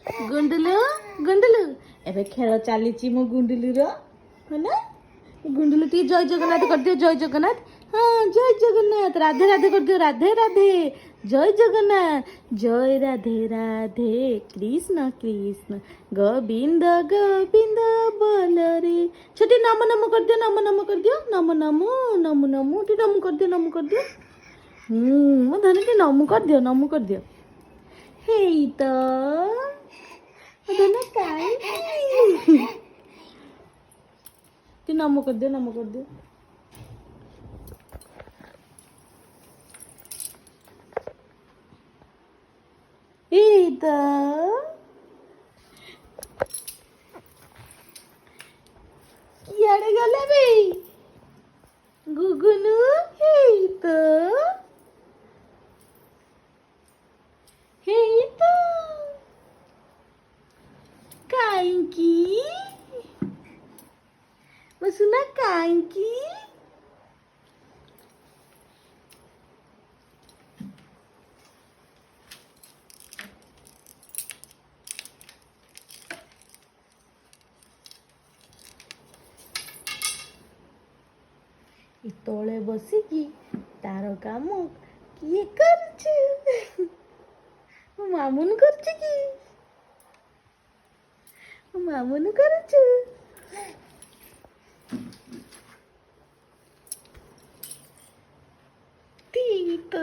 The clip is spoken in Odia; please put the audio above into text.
ଗୁଣ୍ଡୁଲୁ ଗୁଣ୍ଡୁଲୁ ଏବେ ଖେଳ ଚାଲିଛି ମୋ ଗୁଣ୍ଡୁଲୁର ହେଲା। ଗୁଣ୍ଡୁଲୁ ଟିକେ ଜୟ ଜଗନ୍ନାଥ କରିଦିଅ, ଜୟ ଜଗନ୍ନାଥ। ହଁ ଜୟ ଜଗନ୍ନାଥ, ରାଧେ ରାଧେ କରିଦିଅ, ରାଧେ ରାଧେ, ଜୟ ଜଗନ୍ନାଥ, ଜୟ ରାଧେ ରାଧେ, କୃଷ୍ଣ କୃଷ୍ଣ ଗୋବିନ୍ଦ ଗୋବିନ୍ଦ ବୋଲରେ। ଛୋଟି ନମ ନମ କରିଦିଅ, ନମ ନମ କରିଦିଅ, ନମ ନମ ନମ ନମ, ଟିକେ ନମ କରିଦିଅ, ନମ କରିଦିଅ। ମୋ ଧନ ଟିକେ ନମ କରିଦିଅ, ନମ କରିଦିଅ। ହେଇ ତ ଧନ କାହିଁକି ଟିକେ ନମ କରିଦିଅ, ନମ କରିଦିଅ। ଏଇ ତ ଇଆଡେ ଗଲା ବେ ଗୁଗୁନୁ। ହେଇ ତ ହେଇ ତ କାହିଁକି ମୋ ସୁନା କାହିଁକି? ତଳେ ବସିକି ତାର କାମ କିଏ କରୁଛୁ? ମୋ ମାମୁନୁ କରୁଛୁ କି? ମୋ ମାମୁନୁ କରୁଛୁ? ତ